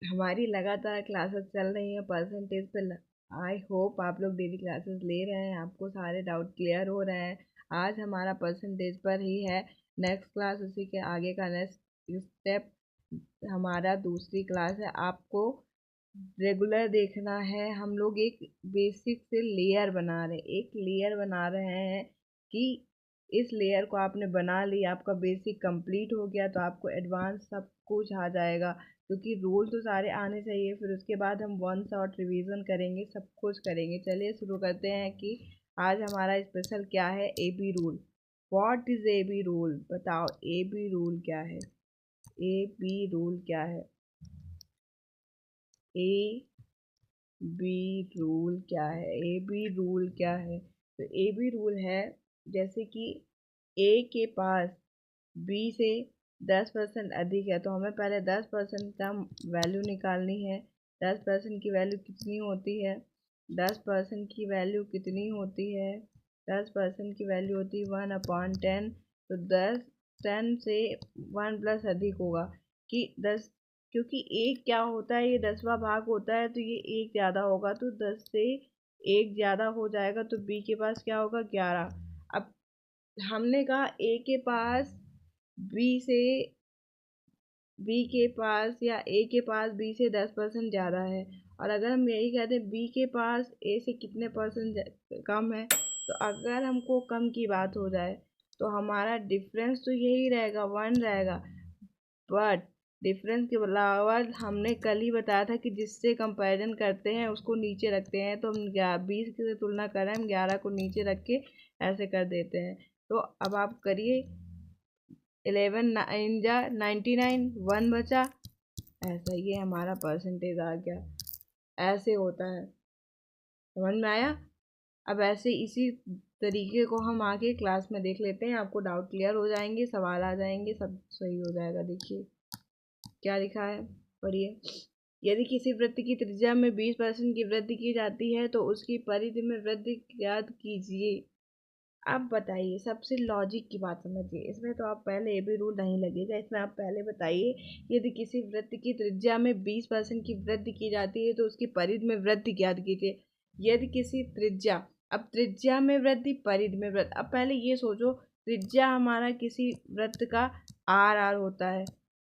हमारी लगातार क्लासेस चल रही हैं परसेंटेज पे। आई होप आप लोग डेली क्लासेस ले रहे हैं, आपको सारे डाउट क्लियर हो रहे हैं। आज हमारा परसेंटेज पर ही है। नेक्स्ट क्लास उसी के आगे का नेक्स्ट स्टेप हमारा दूसरी क्लास है। आपको रेगुलर देखना है। हम लोग एक बेसिक से लेयर बना रहे हैं, एक लेयर बना रहे हैं कि इस लेयर को आपने बना लिया, आपका बेसिक कंप्लीट हो गया तो आपको एडवांस सब कुछ आ जाएगा। क्योंकि रूल तो सारे आने चाहिए, फिर उसके बाद हम वन शॉट रिवीजन करेंगे, सब कुछ करेंगे। चलिए शुरू करते हैं कि आज हमारा स्पेशल क्या है। A B rule. What is A B rule? बताओ ए बी रूल क्या है? ए बी रूल क्या है? ए बी रूल क्या है? ए बी रूल क्या है? तो ए बी रूल है जैसे कि ए के पास बी से 10% अधिक है, तो हमें पहले 10% का वैल्यू निकालनी है। 10% की वैल्यू कितनी होती है? 10% की वैल्यू कितनी होती है? 10% की वैल्यू होती है 1/10। तो 10 से 1 प्लस अधिक होगा कि 10, क्योंकि एक क्या होता है, ये 10वां भाग होता है, तो ये एक ज़्यादा होगा, तो 10 से एक ज़्यादा हो जाएगा, तो बी के पास क्या होगा? 11। अब हमने कहा ए के पास बी से ए के पास बी से 10% ज़्यादा है। और अगर हम यही कहते हैं बी के पास ए से कितने परसेंट कम है, तो अगर हमको कम की बात हो जाए तो हमारा डिफरेंस तो यही रहेगा, 1 रहेगा। बट डिफरेंस के अलावा हमने कल ही बताया था कि जिससे कंपैरिजन करते हैं उसको नीचे रखते हैं। तो हम 20 से तुलना कर रहे हैं, हम 11 को नीचे रख के ऐसे कर देते हैं। तो अब आप करिए, 11 9 जा 99, 1 बचा। ऐसा ये हमारा परसेंटेज आ गया। ऐसे होता है, समझ में आया? अब ऐसे इसी तरीके को हम आगे क्लास में देख लेते हैं। आपको डाउट क्लियर हो जाएंगे, सवाल आ जाएंगे, सब सही हो जाएगा। देखिए क्या लिखा है, पढ़िए। यदि किसी वृत्त की त्रिज्या में 20% की वृद्धि की जाती है तो उसकी परिधि में वृद्धि ज्ञात कीजिए। अब बताइए, सबसे लॉजिक की बात समझिए। इसमें तो आप पहले ए बी रूल नहीं लगेगा, इसमें आप पहले बताइए यदि किसी वृत्त की त्रिज्या में 20% की वृद्धि की जाती है तो उसकी परिधि में वृद्धि ज्ञात कीजिए। यदि किसी त्रिज्या, अब त्रिज्या में वृद्धि, परिधि में वृद्धि। अब पहले ये सोचो, त्रिज्या हमारा किसी वृत्त का आर होता है,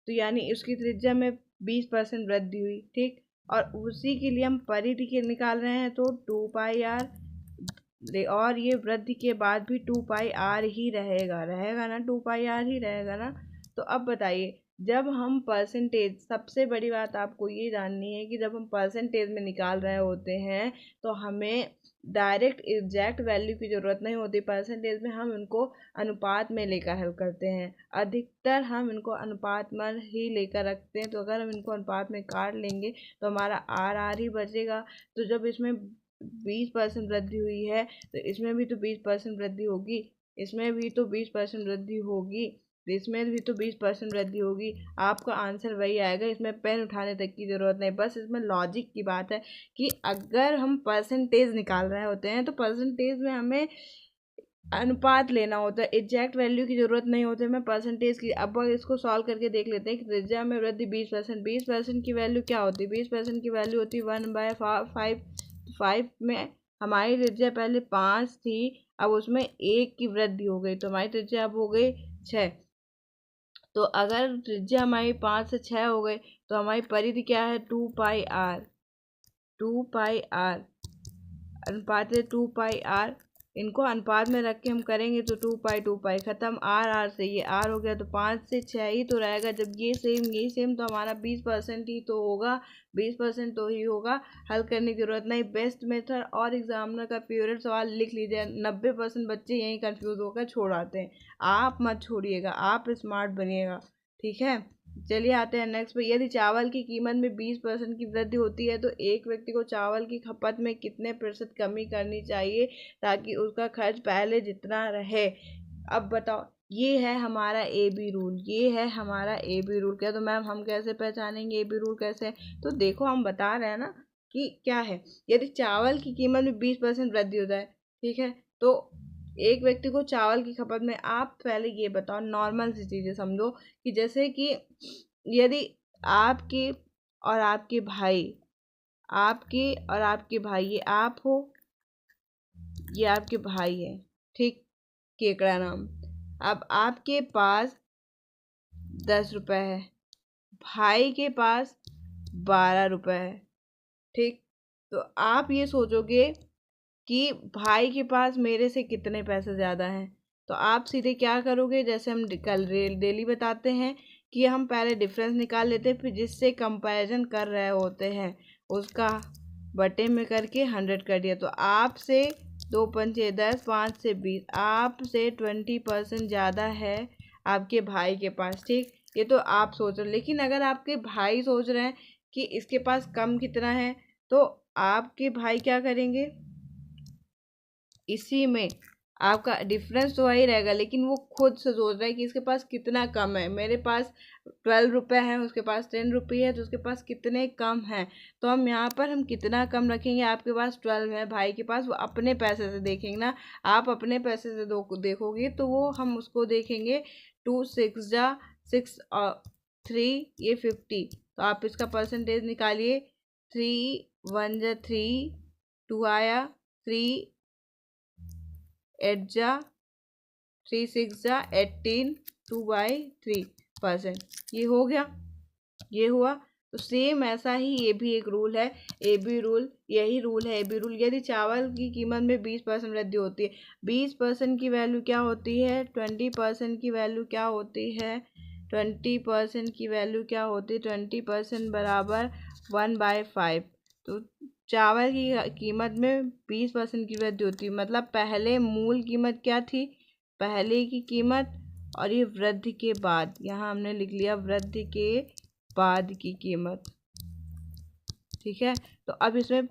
तो यानी उसकी त्रिज्या में 20% वृद्धि हुई, ठीक। और उसी के लिए हम परिधि के निकाल रहे हैं, तो 2πr, और ये वृद्धि के बाद भी 2πr ही रहेगा ना, 2πr ही रहेगा ना। तो अब बताइए, जब हम परसेंटेज, सबसे बड़ी बात आपको ये जाननी है कि जब हम परसेंटेज में निकाल रहे होते हैं तो हमें डायरेक्ट एग्जैक्ट वैल्यू की ज़रूरत नहीं होती। परसेंटेज में हम इनको अनुपात में लेकर हल करते हैं, अधिकतर हम इनको अनुपात में ही लेकर रखते हैं। तो अगर हम इनको अनुपात में काट लेंगे तो हमारा आर ही बचेगा। तो जब इसमें 20% वृद्धि हुई है तो इसमें भी तो 20% वृद्धि होगी, इसमें भी तो 20% वृद्धि होगी, इसमें भी तो 20% वृद्धि होगी। आपका आंसर वही आएगा, इसमें पेन उठाने तक की ज़रूरत नहीं। बस इसमें लॉजिक की बात है कि अगर हम परसेंटेज निकाल रहे होते हैं तो परसेंटेज में हमें अनुपात लेना होता है, एग्जैक्ट वैल्यू की ज़रूरत नहीं होती हमें परसेंटेज की। अब इसको सॉल्व करके देख लेते हैं कि त्रिज्या में वृद्धि 20%, 20% की वैल्यू क्या होती है? 20% की वैल्यू होती है 1/5। 5 में हमारी त्रिज्या पहले 5 थी, अब उसमें 1 की वृद्धि हो गई, तो हमारी त्रिज्या अब हो गई 6। तो अगर त्रिज्या हमारी 5 से 6 हो गई तो हमारी परिधि क्या है? 2πr। 2πr अनुपात है 2πr, इनको अनुपात में रख के हम करेंगे तो 2π खत्म। आर से ये आर हो गया, तो 5 से 6 ही तो रहेगा। जब ये सेम तो हमारा 20% ही तो होगा, 20% तो ही होगा। हल करने की जरूरत नहीं। बेस्ट मेथड और एग्जामिनर का फेवरेट सवाल लिख लीजिए। 90% बच्चे यहीं कंफ्यूज होकर छोड़ आते हैं। आप मत छोड़िएगा, आप स्मार्ट बनिएगा, ठीक है। चलिए आते हैं नेक्स्ट पे। यदि चावल की कीमत में 20% की वृद्धि होती है तो एक व्यक्ति को चावल की खपत में कितने प्रतिशत कमी करनी चाहिए ताकि उसका खर्च पहले जितना रहे? अब बताओ, ये है हमारा ए बी रूल, ये है हमारा ए बी रूल। क्या तो मैम हम कैसे पहचानेंगे ए बी रूल कैसे? तो देखो, हम बता रहे हैं ना कि क्या है। यदि चावल की कीमत में 20% वृद्धि हो जाए, ठीक है, तो एक व्यक्ति को चावल की खपत में, आप पहले ये बताओ, नॉर्मल सी चीज़ें समझो कि जैसे कि यदि आपकी और आपके भाई, आपके और आपके भाई, ये आप हो, ये आपके भाई है, ठीक, केकड़ा नाम। अब आपके पास 10 रुपए है, भाई के पास 12 रुपए है, ठीक। तो आप ये सोचोगे कि भाई के पास मेरे से कितने पैसे ज़्यादा हैं, तो आप सीधे क्या करोगे, जैसे हम कल डेली बताते हैं कि हम पहले डिफरेंस निकाल लेते हैं, फिर जिससे कंपैरिजन कर रहे होते हैं उसका बटे में करके 100 कर दिया। तो आपसे 2 पंचे 10, 5 से 20, आपसे 20% ज़्यादा है आपके भाई के पास, ठीक। ये तो आप सोच रहे, लेकिन अगर आपके भाई सोच रहे हैं कि इसके पास कम कितना है, तो आपके भाई क्या करेंगे, इसी में आपका डिफरेंस तो वही रहेगा, लेकिन वो खुद से सोच रहा है कि इसके पास कितना कम है। मेरे पास 12 रुपये हैं, उसके पास 10 रुपये है, तो उसके पास कितने कम हैं। तो हम यहाँ पर हम कितना कम रखेंगे, आपके पास 12 है, भाई के पास, वो अपने पैसे से देखेंगे ना। आप अपने पैसे से देखोगे तो वो हम उसको देखेंगे 2 6 जा 6 और 3 ये 50। तो आप इसका परसेंटेज निकालिए, 3 1 जा 3, 2 आया 3, 8 जा 3 6 जा 18, 2/3%, ये हो गया, ये हुआ। तो सेम ऐसा ही ये भी एक रूल है, ए बी रूल, यही रूल है ए बी रूल। यदि चावल की कीमत में 20% वृद्धि होती है, 20% की वैल्यू क्या होती है, 20% की वैल्यू क्या होती है, 20% की वैल्यू क्या होती है, 20% बराबर 1/5। तो चावल की कीमत में 20% की वृद्धि होती है, मतलब पहले मूल कीमत क्या थी, पहले की कीमत, और ये वृद्धि के बाद, यहाँ हमने लिख लिया वृद्धि के बाद की कीमत, ठीक है। तो अब इसमें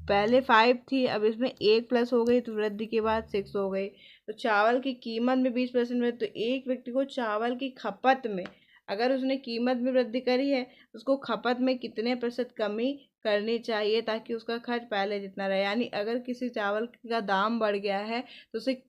पहले 5 थी, अब इसमें 1 प्लस हो गई, तो वृद्धि के बाद 6 हो गई। तो चावल की कीमत में 20% में, तो एक व्यक्ति को चावल की खपत में, अगर उसने कीमत में वृद्धि करी है, उसको खपत में कितने प्रतिशत कमी करनी चाहिए ताकि उसका खर्च पहले जितना रहे। यानी अगर किसी चावल का दाम बढ़ गया है तो उसे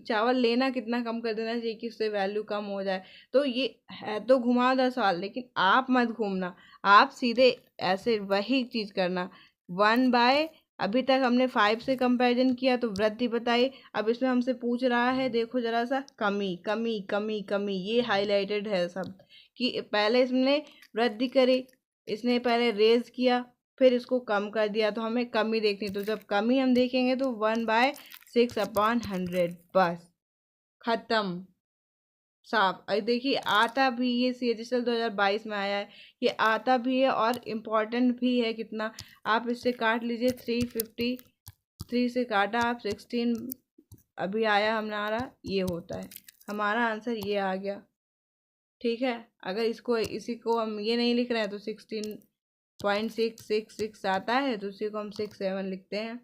चावल लेना कितना कम कर देना चाहिए कि उससे वैल्यू कम हो जाए। तो ये है तो घुमावदार सवाल, लेकिन आप मत घूमना, आप सीधे ऐसे वही चीज़ करना। 1/, अभी तक हमने 5 से कंपैरिजन किया तो वृद्धि बताई, अब इसमें हमसे पूछ रहा है, देखो जरा सा, कमी कमी कमी कमी, ये हाईलाइटेड है सब, कि पहले इसने वृद्धि करी, इसने पहले रेज किया, फिर इसको कम कर दिया, तो हमें कमी देखनी। तो जब कमी हम देखेंगे तो 1/6/100, बस खत्म, साफ। अरे देखिए आता भी ये CHSL 2022 में आया है, ये आता भी है और इम्पोर्टेंट भी है कितना। आप इससे काट लीजिए, 353 से काटा आप 16, अभी आया हमारा, ये होता है हमारा आंसर, ये आ गया, ठीक है। अगर इसको इसी को हम ये नहीं लिख रहे हैं तो 16.666 आता है, तो उसी को हम 67 लिखते हैं,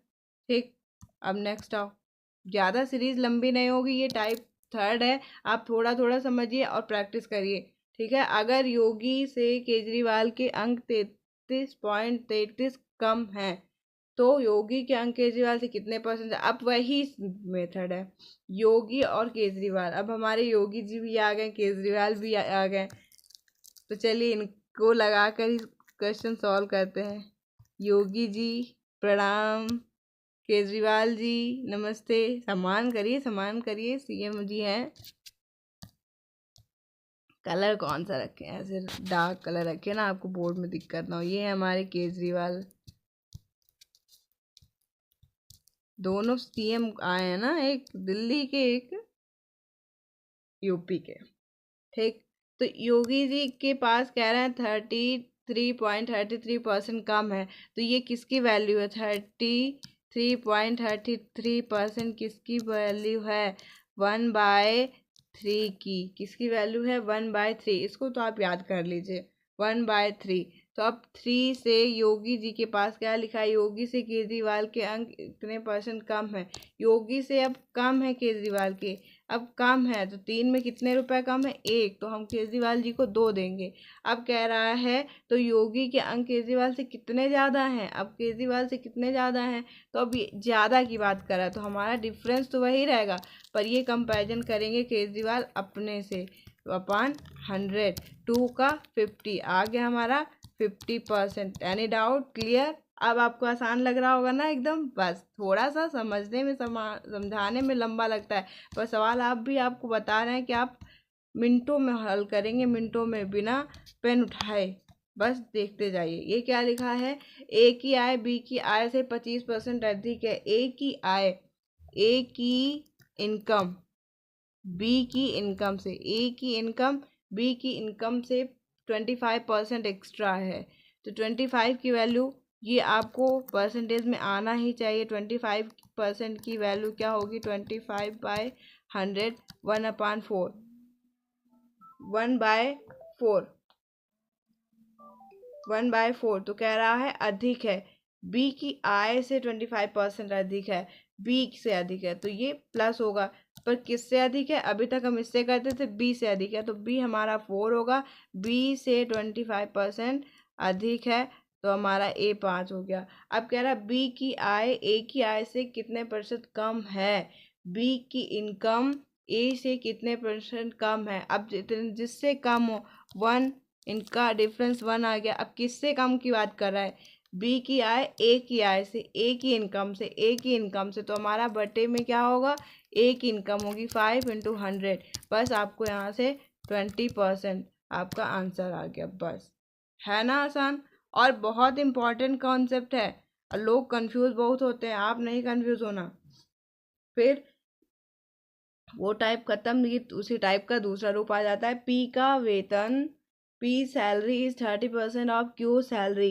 ठीक। अब नेक्स्ट आओ, ज़्यादा सीरीज लंबी नहीं होगी, ये टाइप 3 है, आप थोड़ा थोड़ा समझिए और प्रैक्टिस करिए, ठीक है। अगर योगी से केजरीवाल के अंक 33.33 कम हैं, तो योगी के अंक केजरीवाल से कितने परसेंट। अब वही मेथड है, योगी और केजरीवाल, अब हमारे योगी जी भी आ गए, केजरीवाल भी आ गए, तो चलिए इनको लगा कर क्वेश्चन सॉल्व करते हैं। योगी जी प्रणाम, केजरीवाल जी नमस्ते, सम्मान करिए सम्मान करिए, CM जी हैं। कलर कौन सा रखें, ऐसे डार्क कलर रखें ना, आपको बोर्ड में दिक्कत ना हो। ये है हमारे केजरीवाल, दोनों CM आए हैं ना, एक दिल्ली के एक यूपी के, ठीक। तो योगी जी के पास कह रहे हैं 33.33% कम है, तो ये किसकी वैल्यू है, 33.33% किसकी वैल्यू है, 1/3 की, किसकी वैल्यू है 1/3, इसको तो आप याद कर लीजिए, 1/3। तो अब 3 से योगी जी के पास क्या लिखा है, योगी से केजरीवाल के अंक इतने परसेंट कम है, योगी से अब कम है केजरीवाल के, अब कम है, तो 3 में कितने रुपए कम है, 1, तो हम केजरीवाल जी को 2 देंगे। अब कह रहा है तो योगी के अंक केजरीवाल से कितने ज़्यादा हैं, अब केजरीवाल से कितने ज़्यादा हैं, तो अब ये ज़्यादा की बात कर रहा है, तो हमारा डिफरेंस तो वही रहेगा, पर ये कंपैरिजन करेंगे केजरीवाल अपने से, तो अपन 100, 2 का 50 आ गया हमारा 50%। Any doubt? क्लियर? अब आपको आसान लग रहा होगा ना एकदम। बस थोड़ा सा समझने में समझाने में लंबा लगता है, पर सवाल आप भी आपको बता रहे हैं कि आप मिनटों में हल करेंगे, मिनटों में बिना पेन उठाए। बस देखते जाइए। ये क्या लिखा है? ए की आय बी की आय से 25% अधिक है। ए की आय, ए की इनकम बी की इनकम से, ए की इनकम बी की इनकम से 25% एक्स्ट्रा है। तो 25 की वैल्यू ये आपको परसेंटेज में आना ही चाहिए। 25% की वैल्यू क्या होगी? 25/100, 1/4, 1/4, 1/4। तो कह रहा है अधिक है, बी की आय से 25% अधिक है, बी से अधिक है, तो ये प्लस होगा। पर किससे अधिक है? अभी तक हम इससे करते थे, बी से अधिक है, तो बी हमारा 4 होगा। बी से 25% अधिक है, तो हमारा ए 5 हो गया। अब कह रहा है बी की आय ए की आय से कितने % कम है? बी की इनकम ए से कितने % कम है? अब जिससे कम हो 1, इनका डिफरेंस 1 आ गया। अब किससे कम की बात कर रहा है? बी की आय ए की आय से, ए की इनकम से, ए की इनकम से, तो हमारा बटे में क्या होगा? ए की इनकम होगी 5 × 100। बस आपको यहाँ से 20% आपका आंसर आ गया। बस, है ना आसान? और बहुत इंपॉर्टेंट कॉन्सेप्ट है, और लोग कंफ्यूज बहुत होते हैं। आप नहीं कंफ्यूज होना। फिर वो टाइप खत्म, ये उसी टाइप का दूसरा रूप आ जाता है। पी का वेतन, P salary is 30% of Q salary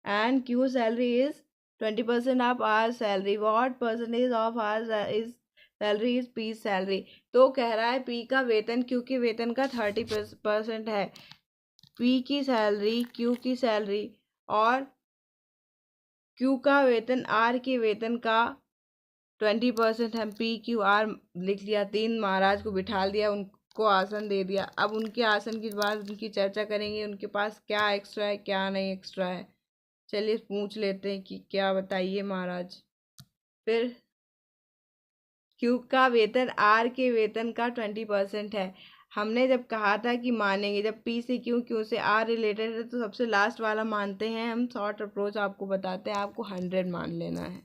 and Q salary is 20% of R salary. What percentage of R salary is P salary? तो कह रहा है P का वेतन Q के वेतन का 30% है। P की सैलरी Q की सैलरी और Q का वेतन R के वेतन का 20% हम PQR लिख लिया। 3 महाराज को बिठा दिया, उनको आसन दे दिया। अब उनके आसन के बाद उनकी चर्चा करेंगे, उनके पास क्या एक्स्ट्रा है क्या नहीं एक्स्ट्रा है। चलिए पूछ लेते हैं कि क्या, बताइए महाराज। फिर Q का वेतन R के वेतन का 20% है। हमने जब कहा था कि मानेंगे, जब P से Q, Q से R रिलेटेड है, तो सबसे लास्ट वाला मानते हैं हम। शॉर्ट अप्रोच आपको बताते हैं, आपको 100 मान लेना है।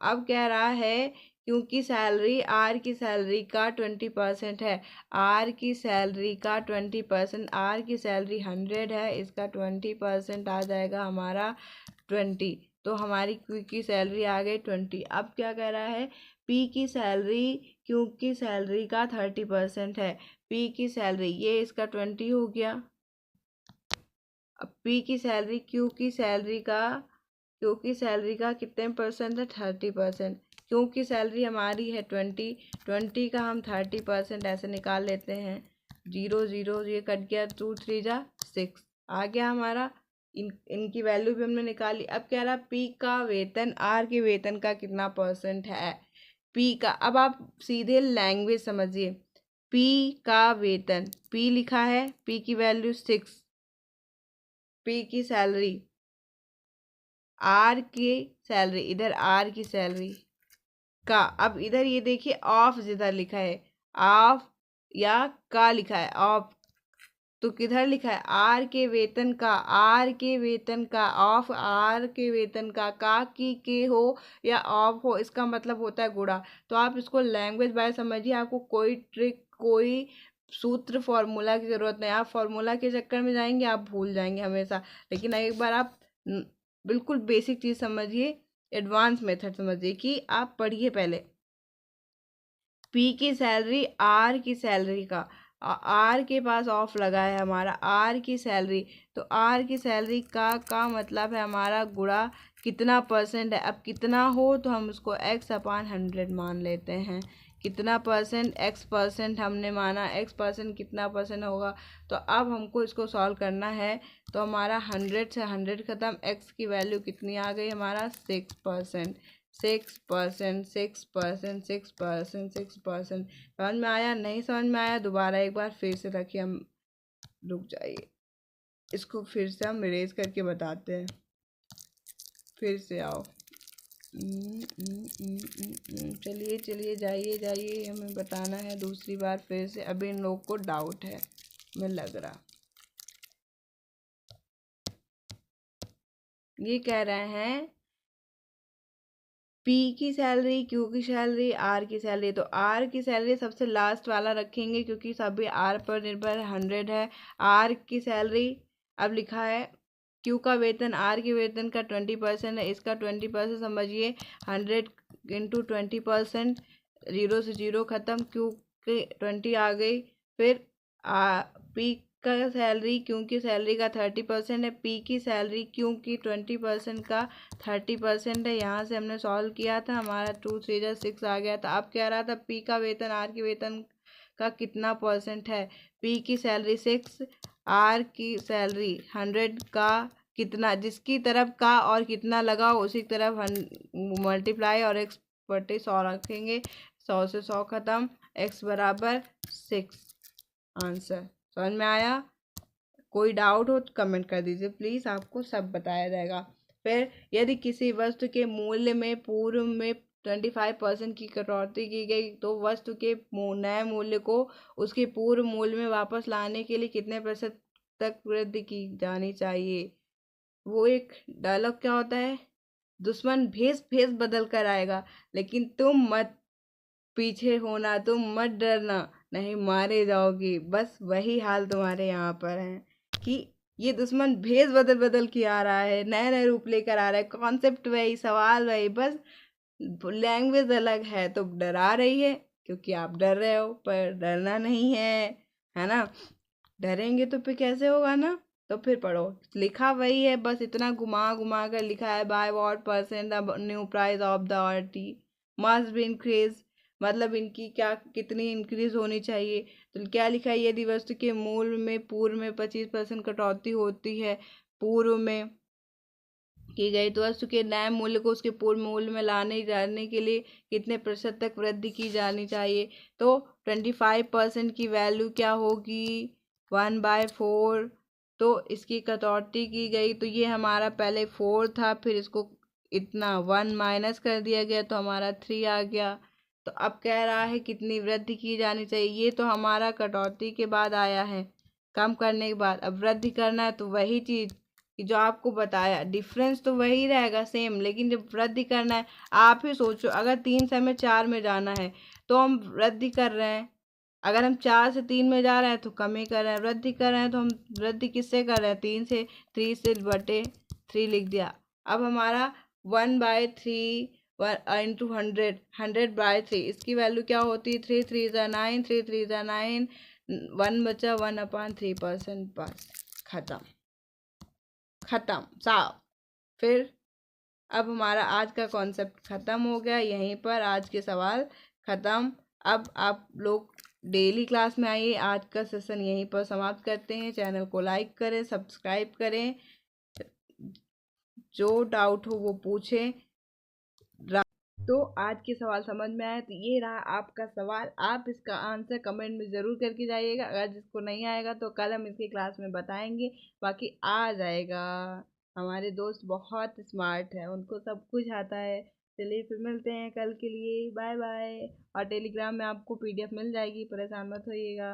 अब कह रहा है क्योंकि सैलरी आर की सैलरी का 20% है, आर की सैलरी का 20%, आर की सैलरी 100 है, इसका 20% आ जाएगा हमारा 20। तो हमारी क्यू की सैलरी आ गई 20। अब क्या कह रहा है? पी की सैलरी क्यू की सैलरी का 30% है। पी की सैलरी, ये इसका 20 हो गया। अब पी की सैलरी क्यू की सैलरी का, क्यू की सैलरी का कितने % है? 30%। क्यू की सैलरी हमारी है 20 का हम 30% ऐसे निकाल लेते हैं। 0 0 ये कट गया, 2 3 जा 6 आ गया हमारा। इनकी वैल्यू भी हमने निकाली। अब कह रहा पी का वेतन आर के वेतन का कितना % है? पी का, अब आप सीधे लैंग्वेज समझिए। पी का वेतन, पी लिखा है, पी की वैल्यू 6, पी की सैलरी, आर की सैलरी, इधर आर की सैलरी का, अब इधर ये देखिए ऑफ जिधर लिखा है, ऑफ या का लिखा है, ऑफ, तो किधर लिखा है? आर के वेतन का, आर के वेतन का, ऑफ आर के वेतन का की के हो या ऑफ हो, इसका मतलब होता है गुणा। तो आप इसको लैंग्वेज बाय समझिए, आपको कोई ट्रिक, कोई सूत्र फॉर्मूला की ज़रूरत नहीं। आप फॉर्मूला के चक्कर में जाएंगे, आप भूल जाएंगे हमेशा। लेकिन एक बार आप बिल्कुल बेसिक चीज़ समझिए, एडवांस मेथड समझिए कि आप पढ़िए पहले। पी की सैलरी आर की सैलरी का, आर के पास ऑफ लगा है हमारा, आर की सैलरी, तो आर की सैलरी का मतलब है हमारा गुणा कितना % है। अब कितना हो तो हम उसको x/100 मान लेते हैं। कितना %? x% हमने माना, x% कितना % होगा। तो अब हमको इसको सॉल्व करना है, तो हमारा 100 से 100 ख़त्म, x की वैल्यू कितनी आ गई हमारा? 6%, 6%, 6%, 6%, 6%। समझ में आया? नहीं समझ में आया? दोबारा एक बार फिर से रखिए, हम रुक जाइए, इसको फिर से हम इरेज करके बताते हैं। फिर से आओ, चलिए चलिए, जाइए जाइए, हमें बताना है दूसरी बार फिर से। अभी इन लोग को डाउट है, हमें लग रहा। ये कह रहे हैं पी की सैलरी, क्यू की सैलरी, आर की सैलरी। तो आर की सैलरी सबसे लास्ट वाला रखेंगे क्योंकि सभी आर पर निर्भर 100 है। आर की सैलरी अब लिखा है क्यू का वेतन आर के वेतन का 20% है, इसका 20% समझिए 100 इंटू 20%, 0 से 0 ख़त्म, क्यू के 20 आ गई। फिर पी का सैलरी क्यू की सैलरी का 30% है, पी की सैलरी क्यू की 20% का 30% है। यहाँ से हमने सॉल्व किया था, हमारा 2 3 जा 6 आ गया था। अब कह रहा था पी का वेतन आर के वेतन का कितना परसेंट है। पी की सैलरी 6, आर की सैलरी 100 का कितना, जिसकी तरफ का और कितना लगा उसी तरफ मल्टीप्लाई और x बटे 100 रखेंगे। 100 से 100 ख़त्म, x बराबर 6 आंसर। समझ में आया? कोई डाउट हो तो कमेंट कर दीजिए प्लीज़, आपको सब बताया जाएगा। फिर यदि किसी वस्तु के मूल्य में पूर्व में 25% की कटौती की गई तो वस्तु के नए मूल्य को उसके पूर्व मूल्य में वापस लाने के लिए कितने प्रतिशत तक वृद्धि की जानी चाहिए। वो एक डायलॉग क्या होता है, दुश्मन भेस भेस बदल कर आएगा लेकिन तुम मत पीछे होना, तुम मत डरना, नहीं मारे जाओगी। बस वही हाल तुम्हारे यहाँ पर है कि ये दुश्मन भेस बदल बदल के आ रहा है, नए नए रूप लेकर आ रहा है, कॉन्सेप्ट वही, सवाल वही, बस लैंग्वेज अलग है तो डरा रही है क्योंकि आप डर रहे हो, पर डरना नहीं है ना। डरेंगे तो फिर कैसे होगा ना। तो फिर पढ़ो, लिखा वही है, बस इतना घुमा घुमा कर लिखा है। By what percent the new price of the RT must be increase, मतलब इनकी क्या कितनी इंक्रीज होनी चाहिए। तो क्या लिखा है, यदि वस्तु के मूल्य में पूर्व में 25% कटौती होती है, पूर्व में की गई तो वस्तु के नए मूल्य को उसके पूर्व मूल्य में लाने जाने के लिए कितने प्रतिशत तक वृद्धि की जानी चाहिए। तो 25% की वैल्यू क्या होगी, 1/4। तो इसकी कटौती की गई तो ये हमारा पहले 4 था, फिर इसको इतना 1 माइनस कर दिया गया तो हमारा 3 आ गया। तो अब कह रहा है कितनी वृद्धि की जानी चाहिए। ये तो हमारा कटौती के बाद आया है, कम करने के बाद। अब वृद्धि करना है तो वही चीज़ कि जो आपको बताया, डिफरेंस तो वही रहेगा सेम, लेकिन जब वृद्धि करना है, आप ही सोचो अगर 3 से हमें 4 में जाना है तो हम वृद्धि कर रहे हैं, अगर हम 4 से 3 में जा रहे हैं तो कमी कर रहे हैं, वृद्धि कर रहे हैं तो हम वृद्धि किससे कर रहे हैं, 3 से। 3 से बटे 3 लिख दिया। अब हमारा 1/3 इंटू 100, 100/3, इसकी वैल्यू क्या होती है, 3 3 ज़ा 9, 3 3 ज़ा 9, 1 बचा 1/3%, बस खत्म खत्म साफ। फिर अब हमारा आज का कॉन्सेप्ट ख़त्म हो गया, यहीं पर आज के सवाल ख़त्म। अब आप लोग डेली क्लास में आइए, आज का सेशन यहीं पर समाप्त करते हैं। चैनल को लाइक करें, सब्सक्राइब करें, जो डाउट हो वो पूछें। तो आज के सवाल समझ में आया तो ये रहा आपका सवाल, आप इसका आंसर कमेंट में ज़रूर करके जाइएगा। अगर जिसको नहीं आएगा तो कल हम इसकी क्लास में बताएंगे, बाकी आ जाएगा। हमारे दोस्त बहुत स्मार्ट हैं, उनको सब कुछ आता है। चलिए फिर मिलते हैं कल के लिए, बाय बाय। और टेलीग्राम में आपको PDF मिल जाएगी, परेशान मत होइएगा।